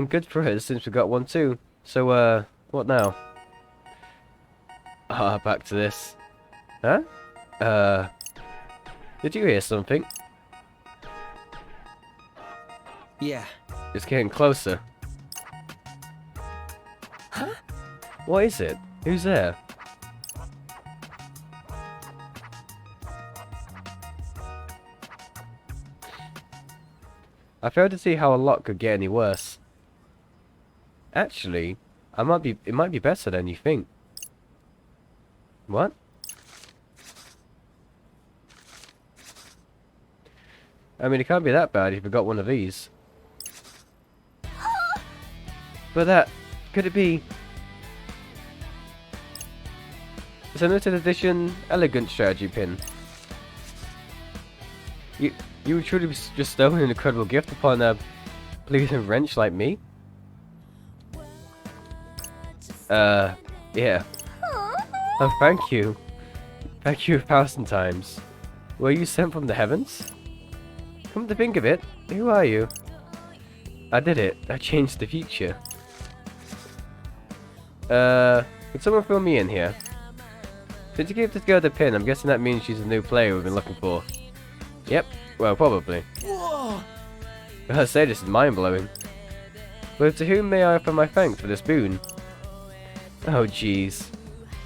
good for us since we got one too. So what now? Back to this. Huh? Did you hear something? Yeah. It's getting closer. Huh? What is it? Who's there? I failed to see how a lot could get any worse. Actually, it might be better than you think. What? I mean, it can't be that bad if you got one of these. But that, could it be? It's a limited edition elegant strategy pin. You would truly be just stolen an incredible gift upon a bleeding wrench like me? Yeah. Oh, thank you. Thank you 1,000 times. Were you sent from the heavens? Come to think of it, who are you? I did it. I changed the future. Could someone fill me in here? Since you gave this girl the pin, I'm guessing that means she's a new player we've been looking for. Yep. Well, probably. Whoa! I gotta say, this is mind-blowing. But to whom may I offer my thanks for this boon? Oh, jeez.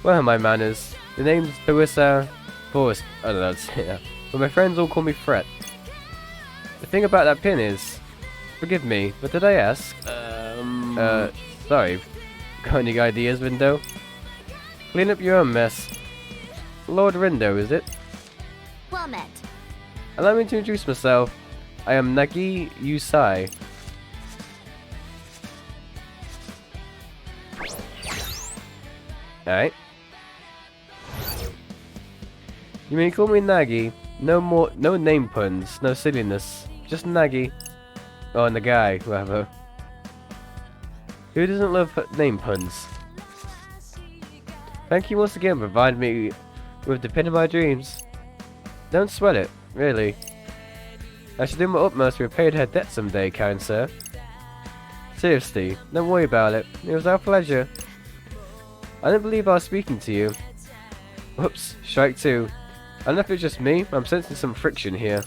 Where are my manners? The name's Forrest. I don't know how to say that. But my friends all call me Fret. The thing about that pin is... Forgive me, but did I ask? Sorry. Got any ideas, Rindo? Clean up your own mess. Lord Rindo, is it? Well met. Allow me to introduce myself. I am Nagi Yusai. Alright. You may call me Nagi. No name puns, no silliness. Just Nagi. Oh, and the guy, whatever. Who doesn't love name puns? Thank you once again for providing me with the pin of my dreams. Don't sweat it, really. I should do my utmost to repay her debt someday, kind sir. Seriously, don't worry about it. It was our pleasure. I don't believe I was speaking to you. Whoops, strike two. I don't know if it's just me, but I'm sensing some friction here.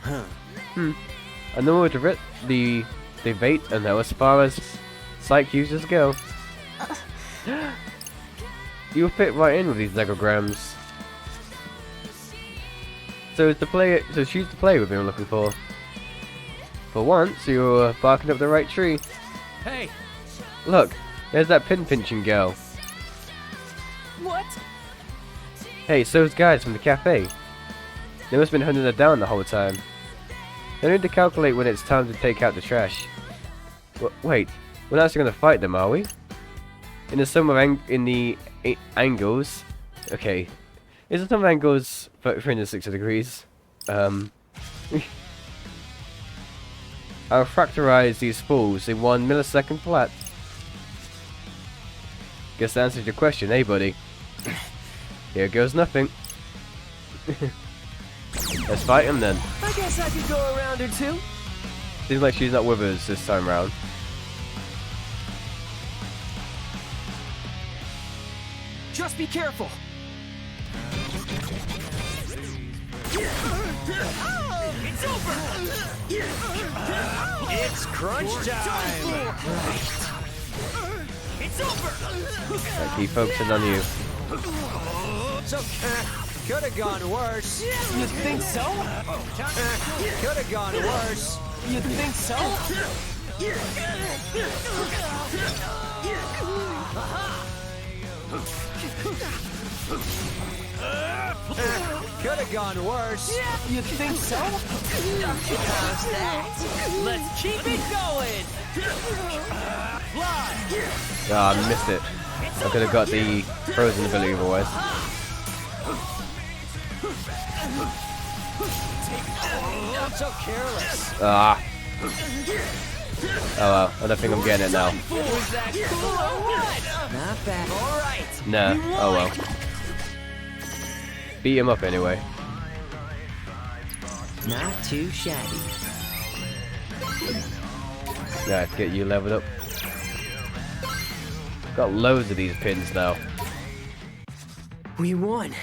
I know the debate and know as far as psych users go. You'll fit right in with these legograms. So she's the player we've been looking for. For once, you're barking up the right tree. Hey! Look, there's that pin pinching girl. What? Hey, so's guys from the cafe. They must have been hunting her down the whole time. They need to calculate when it's time to take out the trash. Wait, we're not actually going to fight them, are we? In the sum of angles. Okay. Is the sum of angles 360 degrees? I'll fracturize these fools in 1 millisecond flat. Guess that answers your question, eh, buddy? Here goes nothing. Let's fight him then. I guess I could go a round or two. Seems like she's not with us this time round. Just be careful. It's over. It's crunch time. It's over. I keep focusing on you. So, could have gone worse. You think so? Could have gone worse. You think so? Could have gone worse. You think so? How's that? Let's keep it going. Fly. Ah, I missed it. I could have got the frozen ability otherwise. I'm so careless. Ah. Oh well, I don't think I'm getting it now. Was that cool or what? Not bad. All right. Nah, oh well. Beat him up anyway. Not too shabby. Yeah, get you leveled up. Got loads of these pins now. We won.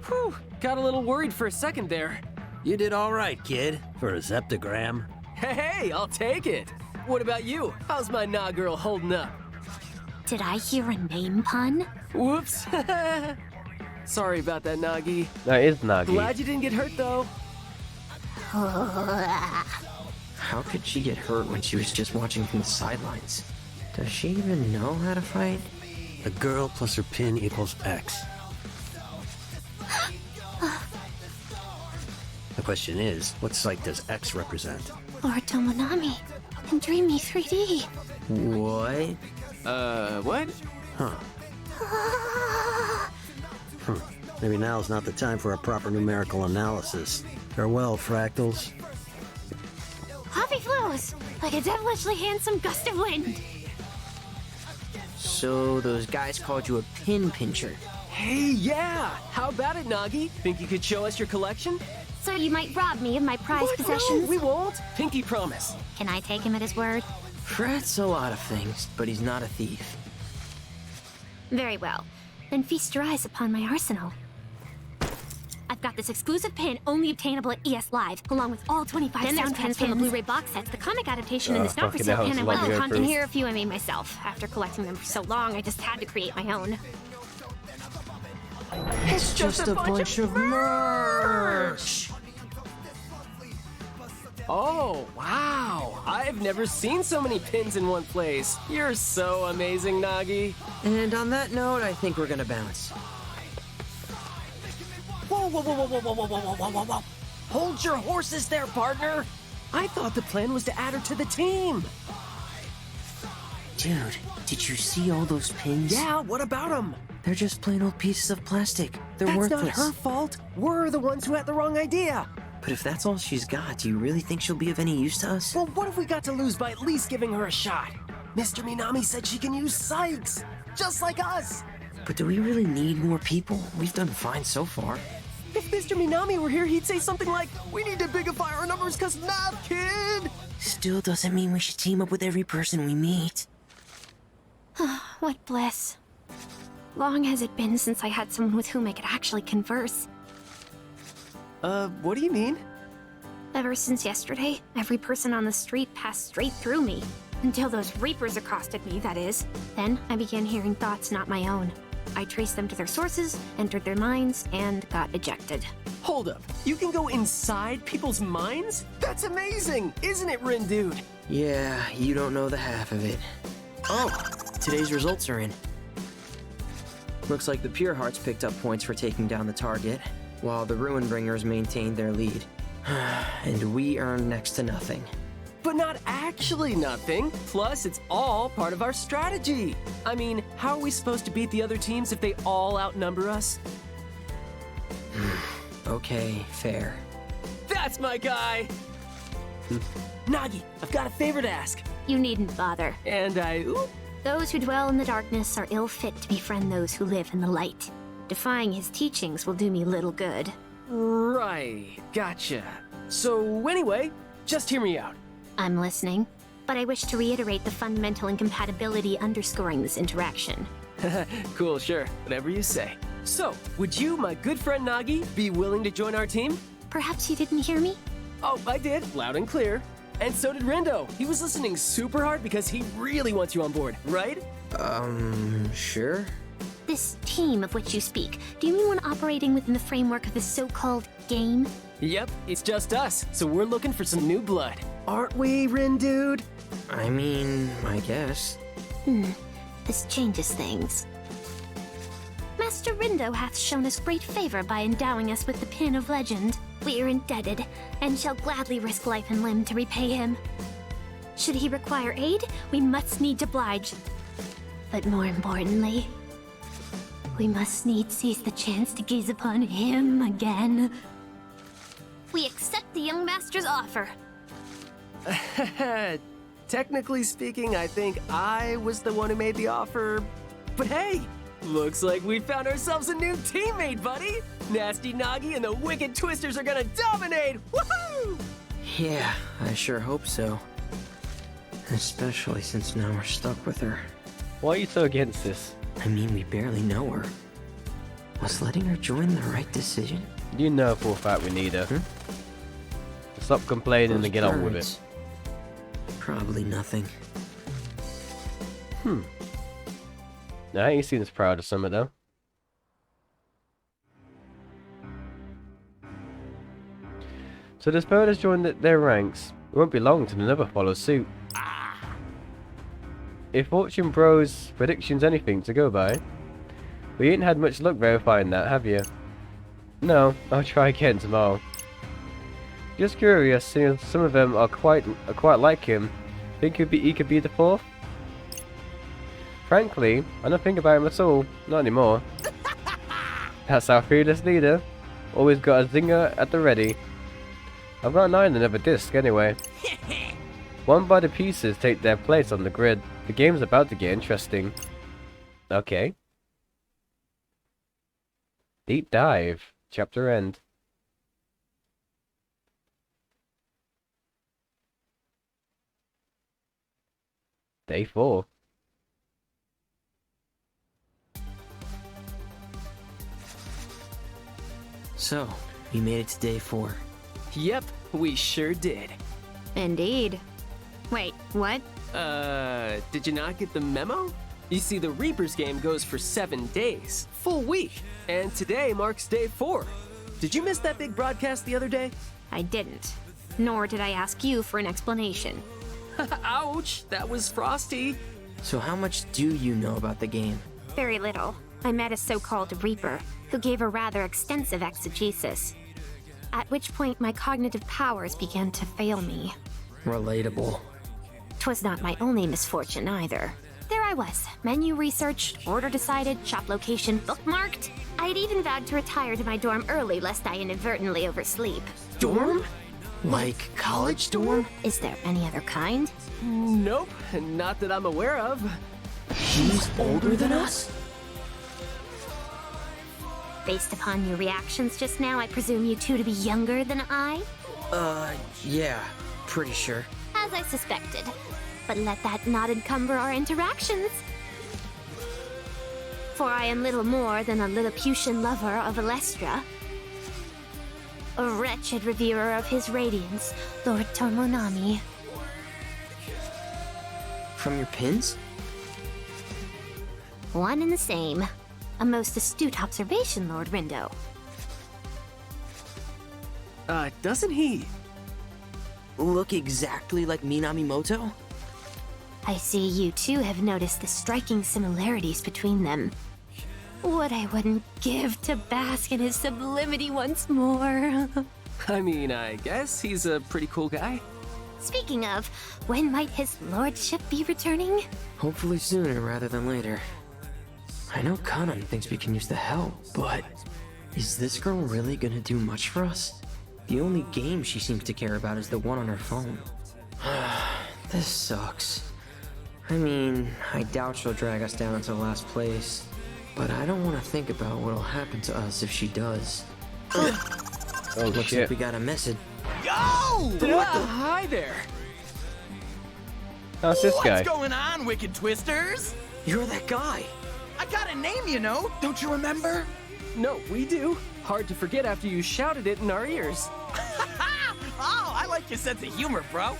Whew, got a little worried for a second there. You did all right, kid, for a septogram. Hey, I'll take it. What about you? How's my nah girl holding up? Did I hear a name pun? Whoops. Sorry about that, Nagi. That is Nagi. Glad you didn't get hurt, though. How could she get hurt when she was just watching from the sidelines? Does she even know how to fight? A girl plus her pin equals X. The question is, what site does X represent? Lord Tomonami in Dreamy 3D. What? What? Maybe now's not the time for a proper numerical analysis. Farewell, fractals. Poppy flows like a devilishly handsome gust of wind. So those guys called you a pin pincher. Hey, yeah! How about it, Nagi? Think you could show us your collection? So you might rob me of my prized What? possessions? No, we won't. Pinky promise. Can I take him at his word? Frat's a lot of things, but he's not a thief. Very well. Then feast your eyes upon my arsenal. I've got this exclusive pin only obtainable at ES Live, along with all 25 sound pins from the Blu-ray box sets, the comic adaptation, and the not for fucking sale hell, pin it's I a lot went to go on. through. And here are a few I made myself. After collecting them for so long, I just had to create my own. It's just a bunch of merch. Oh, wow. I I've never seen so many pins in one place. You're so amazing, Nagi. And on that note, I think we're gonna bounce. Whoa, whoa, whoa, whoa, whoa, whoa, whoa, whoa, whoa, whoa, whoa. Hold your horses there, partner. I thought the plan was to add her to the team. Dude, did you see all those pins? Yeah, what about them? They're just plain old pieces of plastic. They're That's worthless. not her fault. We're the ones who had the wrong idea. But if that's all she's got, do you really think she'll be of any use to us? Well, what have we got to lose by at least giving her a shot? Mr. Minami said she can use Sykes, just like us. But do we really need more people? We've done fine so far. If Mr. Minami were here, he'd say something like, "We need to bigify our numbers cause math, kid!" Still doesn't mean we should team up with every person we meet. What bliss. Long has it been since I had someone with whom I could actually converse. What do you mean? Ever since yesterday, every person on the street passed straight through me. Until those Reapers accosted me, that is. Then I began hearing thoughts not my own. I traced them to their sources, entered their minds, and got ejected. Hold up, you can go inside people's minds? That's amazing, isn't it, Rin Dude? Yeah, you don't know the half of it. Oh, today's results are in. Looks like the Pure Hearts picked up points for taking down the target, while the Ruin Bringers maintained their lead. And we earned next to nothing. But not actually nothing. Plus, it's all part of our strategy. I mean, how are we supposed to beat the other teams if they all outnumber us? Okay, fair. That's my guy! Nagi, I've got a favor to ask. You needn't bother. And Those who dwell in the darkness are ill fit to befriend those who live in the light. Defying his teachings will do me little good. Right, gotcha. So anyway, just hear me out. I'm listening, but I wish to reiterate the fundamental incompatibility underscoring this interaction. Cool, sure, whatever you say. So, would you, my good friend Nagi, be willing to join our team? Perhaps you didn't hear me? Oh, I did, loud and clear. And so did Rendo. He was listening super hard because he really wants you on board, right? Sure. This team of which you speak, do you mean one operating within the framework of this so-called game? Yep, it's just us, so we're looking for some new blood. Aren't we, Rin Dude? I mean, I guess. This changes things. Master Rindo hath shown us great favor by endowing us with the Pin of Legend. We are indebted, and shall gladly risk life and limb to repay him. Should he require aid, we must needs oblige. But more importantly, we must needs seize the chance to gaze upon him again. We accept the young master's offer. Technically speaking, I think I was the one who made the offer. But hey, looks like we found ourselves a new teammate, buddy! Nasty Nagi and the Wicked Twisters are gonna dominate! Woohoo! Yeah, I sure hope so. Especially since now we're stuck with her. Why are you so against this? I mean, we barely know her. Was letting her join the right decision? You know for a fact we need her. Stop complaining and get on with it. Birds. Probably nothing. I ain't seen as proud of Summit though. So the Spurs has joined their ranks. It won't be long till another follows suit. If Fortune Bros' prediction's anything to go by, we ain't had much luck verifying that, have you? No, I'll try again tomorrow. Just curious, seeing some of them are quite like him. Think he could be the fourth? Frankly, I don't think about him at all. Not anymore. That's our fearless leader. Always got a zinger at the ready. I've got 9 another disc anyway. One by the pieces take their place on the grid. The game's about to get interesting. Okay. Deep dive. Chapter end. Day 4. So, we made it to day 4. Yep, we sure did. Indeed. Wait, what? Did you not get the memo? You see, the Reapers game goes for 7 days. Full week. And today marks day 4. Did you miss that big broadcast the other day? I didn't. Nor did I ask you for an explanation. Ouch, that was frosty. So how much do you know about the game? Very little. I met a so-called Reaper, who gave a rather extensive exegesis. At which point my cognitive powers began to fail me. Relatable. 'Twas not my only misfortune either. There I was, menu researched, order decided, shop location bookmarked. I had even vowed to retire to my dorm early lest I inadvertently oversleep. Dorm? Like college dorm? Is there any other kind? Nope, not that I'm aware of. She's older than us? Based upon your reactions just now, I presume you two to be younger than I? Yeah, pretty sure. As I suspected. But let that not encumber our interactions. For I am little more than a Lilliputian lover of Alestra. A wretched reverer of his radiance, Lord Tomonami. From your pins? One and the same. A most astute observation, Lord Rindo. Doesn't he? Look exactly like Minamimoto? I see you too have noticed the striking similarities between them. What I wouldn't give to bask in his sublimity once more. I mean, I guess he's a pretty cool guy. Speaking of, when might his lordship be returning? Hopefully sooner rather than later. I know Kanan thinks we can use the help, but is this girl really gonna do much for us? The only game she seems to care about is the one on her phone. This sucks. I mean, I doubt she'll drag us down into last place, but I don't want to think about what'll happen to us if she does. Oh Looks shit. like we got a message. Yo! Hi there. How's this guy? What's going on, Wicked Twisters? You're that guy! I got a name, you know. Don't you remember? No, we do. Hard to forget after you shouted it in our ears. Oh, I like your sense of humor, bro.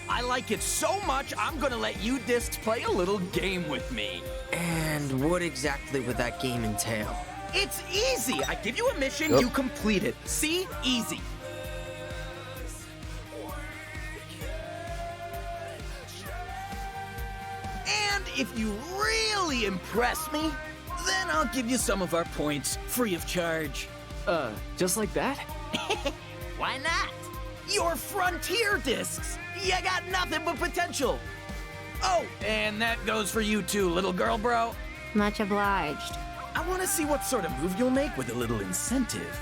I like it so much, I'm gonna let you discs play a little game with me. And what exactly would that game entail? It's easy. I give you a mission, Yep. you complete it. See? Easy. And if you really impress me, then I'll give you some of our points free of charge. Just like that? Why not? Your frontier discs. You got nothing but potential. Oh, and that goes for you too, little girl, bro. Much obliged. I want to see what sort of move you'll make with a little incentive.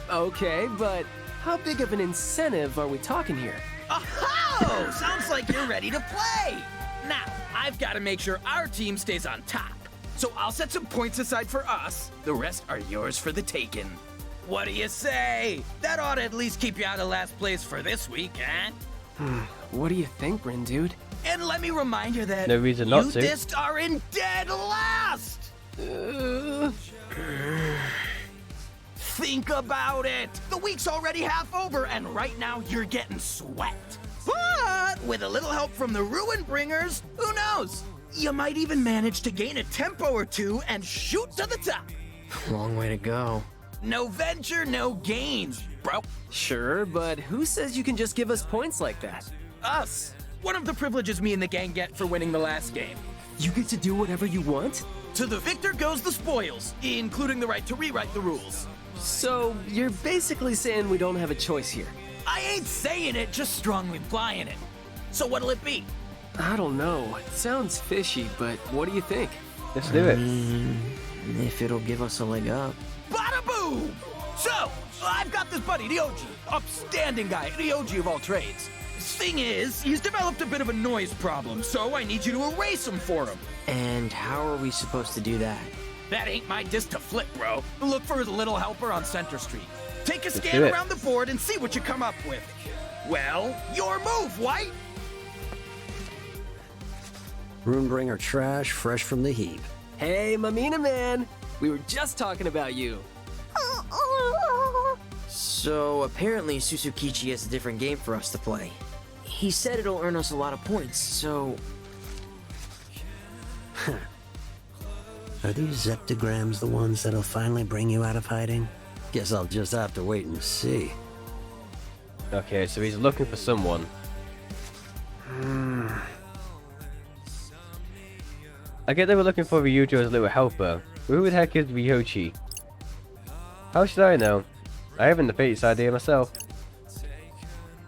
Okay, but how big of an incentive are we talking here? Oh, sounds like you're ready to play. Now, I've got to make sure our team stays on top. So I'll set some points aside for us. The rest are yours for the taking. What do you say? That ought to at least keep you out of last place for this week, eh? What do you think, Rin dude? And let me remind you that No reason not you to. discs are in dead last. Think about it. The week's already half over, and right now you're getting sweat. But with a little help from the Ruin Bringers, who knows? You might even manage to gain a tempo or two and shoot to the top. Long way to go. No venture, no gains, bro. Sure, but who says you can just give us points like that? Us. One of the privileges me and the gang get for winning the last game. You get to do whatever you want? To the victor goes the spoils, including the right to rewrite the rules. So, you're basically saying we don't have a choice here. I ain't saying it, just strongly implying it. So what'll it be? I don't know. It sounds fishy, but what do you think? Let's do it. If it'll give us a leg up. Bada boom! So, I've got this buddy, the OG. Upstanding guy, the OG of all trades. Thing is, he's developed a bit of a noise problem, so I need you to erase him for him. And how are we supposed to do that? That ain't my disc to flip, bro. Look for his little helper on Center Street. Take a do scan it. around the board and see what you come up with. Well, your move, White! Runebringer trash, fresh from the heap. Hey, Mamina man! We were just talking about you. So apparently Susukichi has a different game for us to play. He said it'll earn us a lot of points, so... Are these zeptograms the ones that'll finally bring you out of hiding? Guess I'll just have to wait and see. Okay, so he's looking for someone. I get they were looking for Ryujo as a little helper, but who the heck is Ryochi? How should I know? I haven't the faintest idea myself.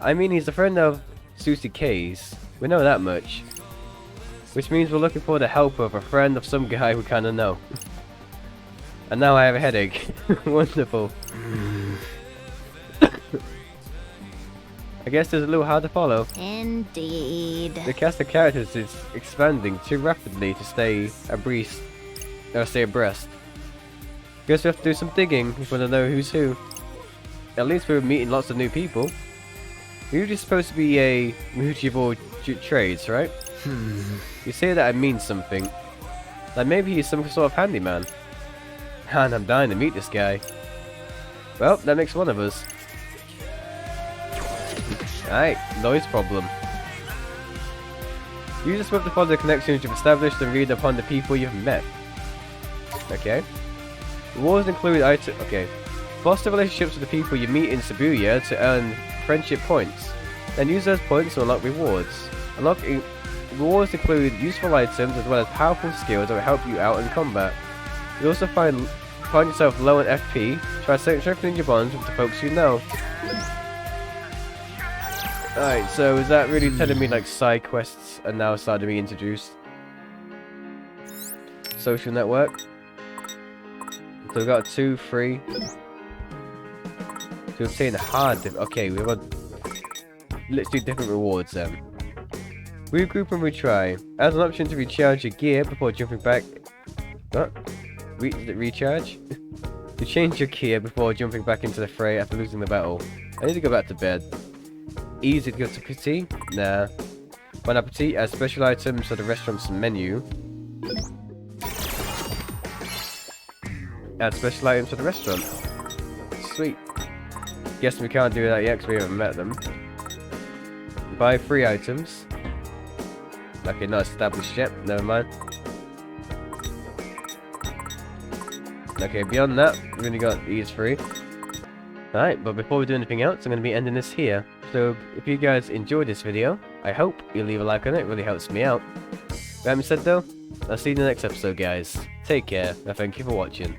I mean, he's a friend of Susie K's. We know that much. Which means we're looking for the help of a friend of some guy we kinda know. And now I have a headache. Wonderful. I guess there's a little hard to follow. Indeed. The cast of characters is expanding too rapidly to stay abreast. Guess we have to do some digging if we want to know who's who. At least we're meeting lots of new people. Ryuji's supposed to be a Ryuji of all trades, right? You say that it means something. Like maybe he's some sort of handyman. And I'm dying to meet this guy. Well, that makes one of us. Alright, noise problem. Use this web to follow the connections you've established and read upon the people you've met. Okay. Rewards include okay. Foster relationships with the people you meet in Shibuya to earn friendship points. Then use those points to unlock rewards. Rewards include useful items as well as powerful skills that will help you out in combat. You'll also find yourself low on FP. Try strengthening your bonds with the folks you know. Alright, so is that really telling me like side quests are now starting to be introduced? Social network. So we've got 2, 3. To obtain hard. Okay, we've got. Let's do different rewards then. Regroup and retry. As an option to recharge your gear before jumping back. What? Is it recharge? To change your gear before jumping back into the fray after losing the battle. I need to go back to bed. Easy to go to petit? Nah. Bon appetit adds special items to the restaurant's menu. Add special items to the restaurant. Sweet. Guess we can't do that yet because we haven't met them. Buy 3 items. Okay, not established yet. Never mind. Okay, beyond that, we've only got these 3. Alright, but before we do anything else, I'm going to be ending this here. So, if you guys enjoyed this video, I hope you'll leave a like on it. It really helps me out. That being said though, I'll see you in the next episode, guys. Take care, and thank you for watching.